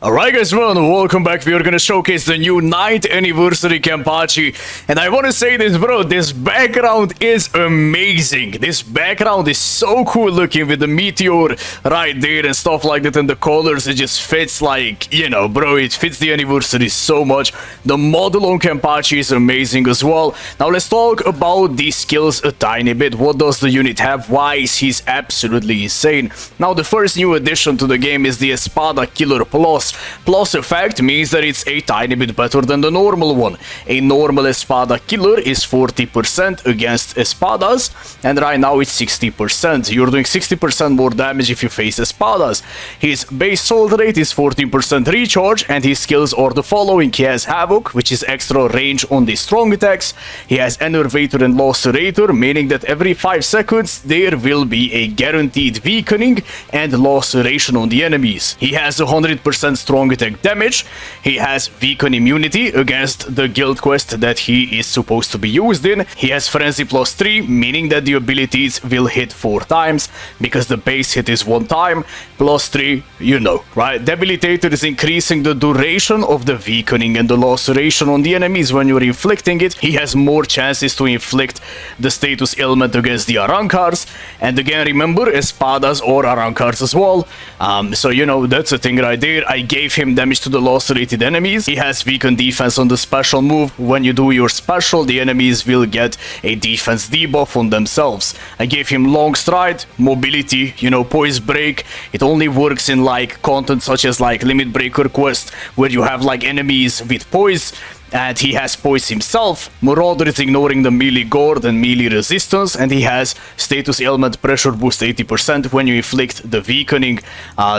Alright guys, welcome back. We are gonna showcase the new 9th Anniversary Kenpachi. And I wanna say this, bro, this background is amazing. This background is so cool looking with the meteor right there and stuff like that, and the colors, it just fits like, you know, bro, it fits the anniversary so much. The model on Kenpachi is amazing as well. Now let's talk about these skills a tiny bit. What does the unit have? Why is he absolutely insane? Now the first new addition to the game is the Espada Killer Plus. Plus effect means that it's a tiny bit better than the normal one. A normal Espada Killer is 40% against Espadas, and right now it's 60%. You're doing 60% more damage if you face Espadas. His base soul rate is 14% recharge, and his skills are the following. He has Havoc, which is extra range on the strong attacks. He has Enervator and Lacerator, meaning that every 5 seconds there will be a guaranteed weakening and laceration on the enemies. He has 100% strong attack damage. He has weaken immunity against the guild quest that he is supposed to be used in. He has Frenzy plus 3, meaning that the abilities will hit 4 times, because the base hit is 1 time, plus 3, you know, right? Debilitator is increasing the duration of the weakening and the laceration on the enemies when you're inflicting it. He has more chances to inflict the status ailment against the Arancars, and again, remember, Espadas or Arancars as well. So, you know, that's a thing right there. I gave him damage to the lacerated enemies. He has weakened defense on the special move. When you do your special, the enemies will get a defense debuff on themselves. I gave him long stride, mobility, you know, poise break. It only works in like content such as like limit breaker quest, where you have like enemies with poise. And he has poise himself. Marauder is ignoring the melee guard and melee resistance, and he has status ailment pressure boost 80% when you inflict the weakening.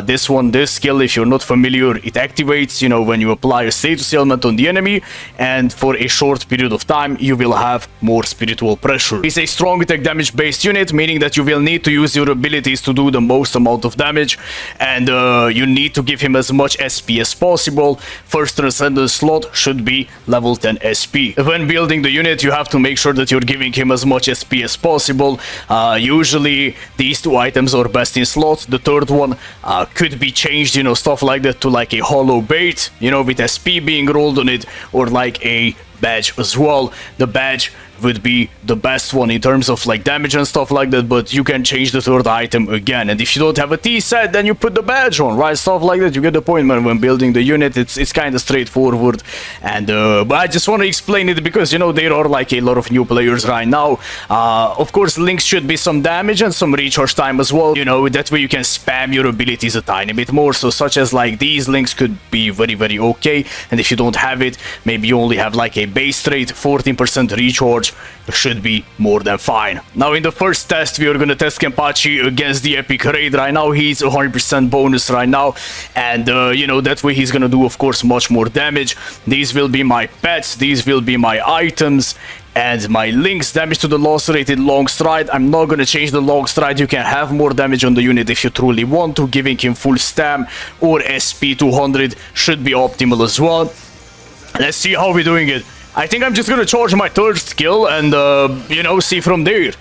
This skill, if you're not familiar, it activates, you know, when you apply a status ailment on the enemy, and for a short period of time you will have more spiritual pressure. He's a strong attack damage based unit, meaning that you will need to use your abilities to do the most amount of damage, and you need to give him as much SP as possible. First Transcended slot should be level 10 SP. When building the unit, you have to make sure that you're giving him as much SP as possible. Usually these 2 items are best in slot. The third one could be changed, you know, stuff like that, to like a hollow bait, you know, with SP being rolled on it, or like a badge as well. The badge would be the best one in terms of like damage and stuff like that, but you can change the third item again. And if you don't have a T set, then you put the badge on, right? Stuff like that. You get the point, man. When building the unit, it's kind of straightforward. And but I just want to explain it because, you know, there are like a lot of new players right now. Of course, links should be some damage and some recharge time as well, you know, that way you can spam your abilities a tiny bit more. So such as like these links could be very okay, and if you don't have it, maybe you only have like a base rate 14% recharge, should be more than fine. Now in the first test, we are gonna test Kenpachi against the epic raid. Right now he's 100% bonus right now, and you know, that way he's gonna do, of course, much more damage. These will be my pets, these will be my items, and my links. Damage to the lacerated long stride. I'm not gonna change the long stride. You can have more damage on the unit if you truly want to. Giving him full stam or SP 200 should be optimal as well. Let's see how we're doing it. I think I'm just gonna charge my third skill and, you know, see from there.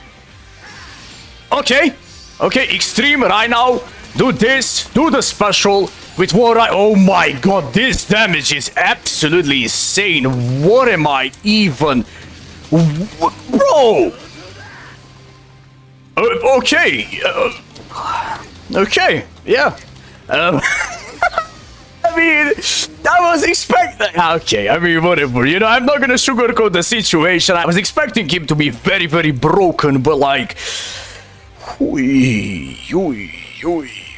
Okay, extreme right now. Do this, do the special with one right. Oh my god, this damage is absolutely insane. What am I even... Bro! Okay. Okay, yeah. I mean, I was expecting... Okay, I mean, whatever. You know, I'm not gonna sugarcoat the situation. I was expecting him to be very broken, but like...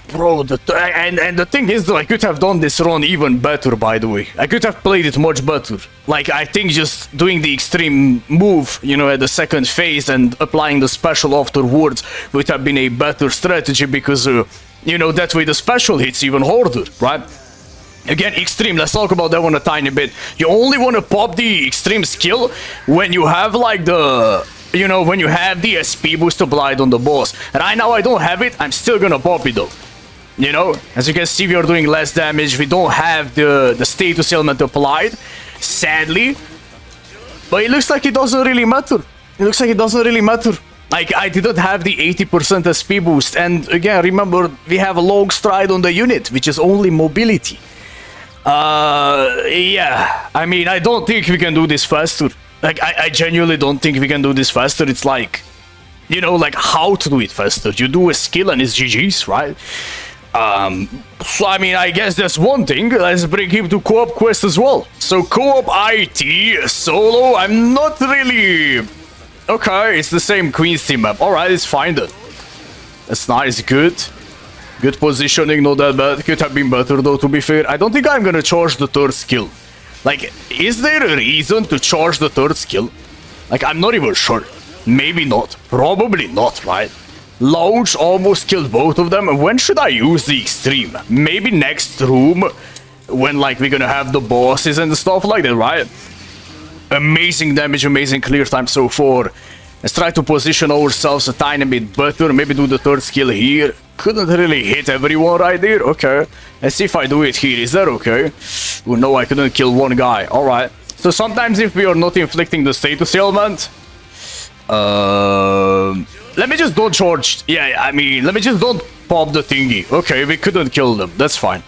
Bro, and the thing is, though, I could have done this run even better, by the way. I could have played it much better. Like, I think just doing the extreme move, you know, at the second phase and applying the special afterwards would have been a better strategy, because, you know, that way the special hits even harder, right? Again, extreme, let's talk about that one a tiny bit. You only want to pop the extreme skill when you have like the... You know, when you have the SP boost applied on the boss. Right now I don't have it, I'm still gonna pop it though. You know, as you can see, we are doing less damage. We don't have the status ailment applied, sadly. But it looks like it doesn't really matter. It looks like it doesn't really matter. Like, I didn't have the 80% SP boost. And again, remember, we have a long stride on the unit, which is only mobility. Yeah. I mean, I don't think we can do this faster. Like, I genuinely don't think we can do this faster. It's like, you know, like how to do it faster. You do a skill and it's GG's, right? So I mean, I guess that's one thing. Let's bring him to co-op quest as well. So co-op IT, solo, I'm not really... Okay, it's the same Queen's team map. Alright, it's fine then. That's nice, good. Good positioning, not that bad. Could have been better though, to be fair. I don't think I'm gonna charge the third skill. Like, is there a reason to charge the third skill? Like, I'm not even sure. Maybe not. Probably not, right? Launch almost killed both of them. When should I use the extreme? Maybe next room, when like we're gonna have the bosses and stuff like that, right? Amazing damage, amazing clear time so far. Let's try to position ourselves a tiny bit better. Maybe do the third skill here. Couldn't really hit everyone right there. Okay. Let's see if I do it here. Is that okay? Oh no, I couldn't kill one guy. Alright. So sometimes if we are not inflicting the status ailment, let me just don't charge. Yeah, I mean, let me just don't pop the thingy. Okay, we couldn't kill them. That's fine.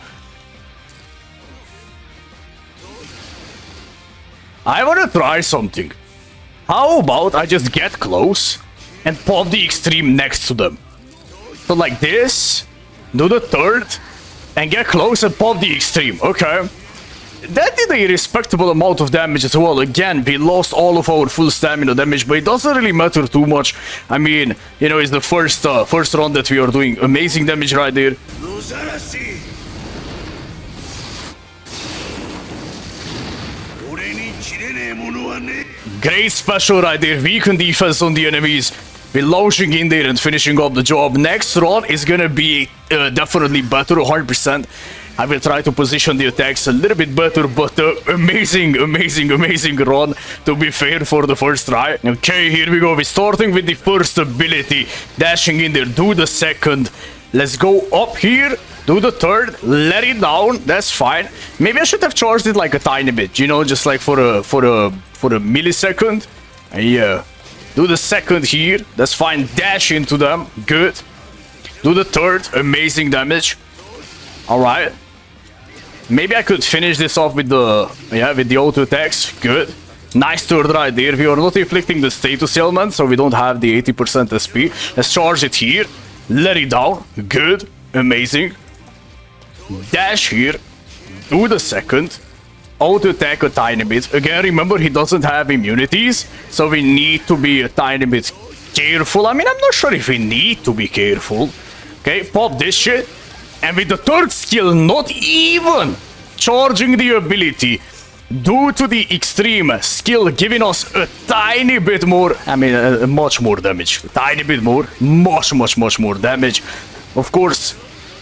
I wanna try something. How about I just get close and pop the extreme next to them? So like this, do the third, and get close and pop the extreme. Okay. That did a respectable amount of damage as well. Again, we lost all of our full stamina damage, but it doesn't really matter too much. I mean, you know, it's the first run that we are doing. Amazing damage right there. Great special right there. Weaken defense on the enemies. We're launching in there and finishing up the job. Next run is gonna be definitely better, 100%. I will try to position the attacks a little bit better, but amazing run, to be fair, for the first try. Okay, here we go. We're starting with the first ability. Dashing in there, do the second. Let's go up here, do the third, let it down. That's fine. Maybe I should have charged it like a tiny bit, you know, just like for a millisecond. Yeah. Do the second here. That's fine. Dash into them. Good. Do the third. Amazing damage. Alright. Maybe I could finish this off with the auto attacks. Good. Nice third right there. We are not inflicting the status ailment, so we don't have the 80% SP. Let's charge it here. Let it down. Good. Amazing. Dash here. Do the second. Auto attack a tiny bit. Again, remember, he doesn't have immunities, so we need to be a tiny bit careful. I mean, I'm not sure if we need to be careful. Okay, pop this shit. And with the third skill, not even charging the ability, due to the extreme skill giving us a tiny bit more, I mean, much more damage. A tiny bit more. Much more damage. Of course,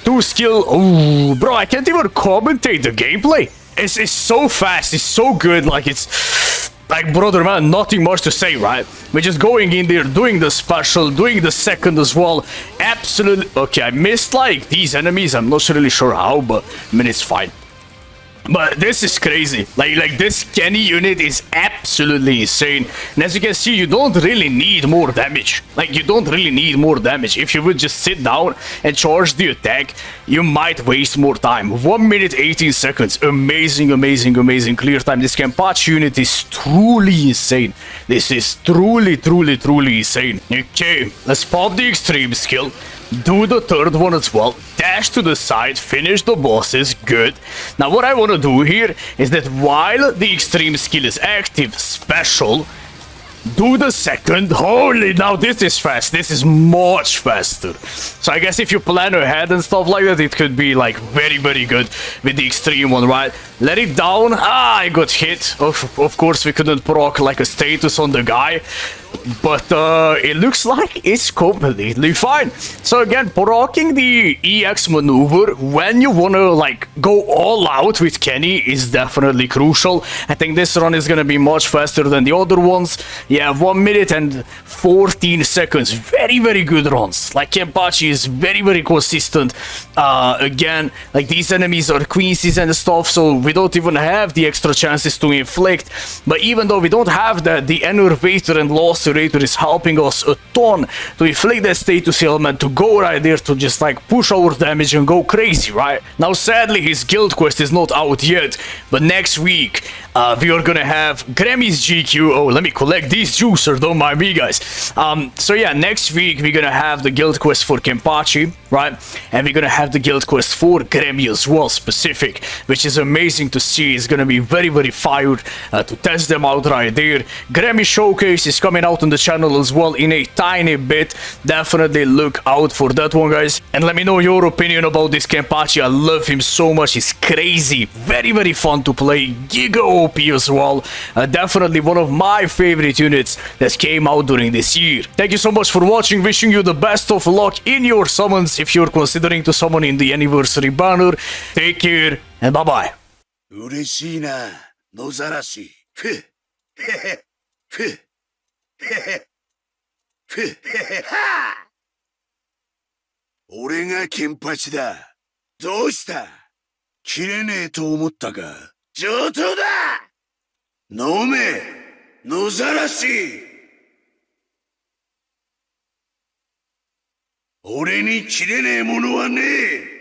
two skill. Oh, bro, I can't even commentate the gameplay. It's so fast, it's so good, like it's... Like, brother, man, nothing much to say, right? We're just going in there, doing the special, doing the second as well. Absolutely... Okay, I missed, like, these enemies. I'm not really sure how, but, I mean, it's fine. But this is crazy. Like this Kenny unit is absolutely insane. And as you can see, you don't really need more damage. Like, you don't really need more damage. If you would just sit down and charge the attack, you might waste more time. 1 minute 18 seconds. Amazing clear time. This Kenpachi unit is truly insane. This is truly insane. Okay, let's pop the extreme skill. Do the third one as well. Dash to the side, finish the bosses. Good. Now what I want to do here is that while the extreme skill is active, special, do the second. Holy, now this is fast. This is much faster. So I guess if you plan ahead and stuff like that, it could be like very good with the extreme one, right? Let it down. Ah, I got hit. Of course, we couldn't proc like a status on the guy. But it looks like it's completely fine. So again, proccing the EX maneuver when you wanna like go all out with Kenny is definitely crucial. I think this run is gonna be much faster than the other ones. Yeah, 1 minute and 14 seconds. Very good runs. Like, Kenpachi is very consistent. Again, like, these enemies are queensies and stuff, so we don't even have the extra chances to inflict. But even though we don't have the Enervator and Lost restorator is helping us a ton to inflict that status ailment, to go right there to just like push our damage and go crazy, right? Now sadly his guild quest is not out yet, but next week we are gonna have Grammy's GQ. Oh, let me collect these juicer, don't mind me guys. So yeah, next week we're gonna have the guild quest for Kenpachi, right? And we're gonna have the guild quest for Grammy as well, specific, which is amazing to see. It's gonna be very fired to test them out right there. Grammy showcase is coming out on the channel as well in a tiny bit. Definitely look out for that one, guys. And let me know your opinion about this Kenpachi. I love him so much. He's crazy, very fun to play, giga OP as well. Definitely one of my favorite units that came out during this year. Thank you so much for watching. Wishing you the best of luck in your summons if you're considering to summon in the anniversary banner. Take care and bye bye. 嬉しいな、野ざらし。ふっ、へへ、ふっ、へへ、ふっ、へへ、はあ。俺がケンパチだ。どうした？切れねえと思ったか。上等だ！飲め、野ざらし。俺に切れねえものはねえ。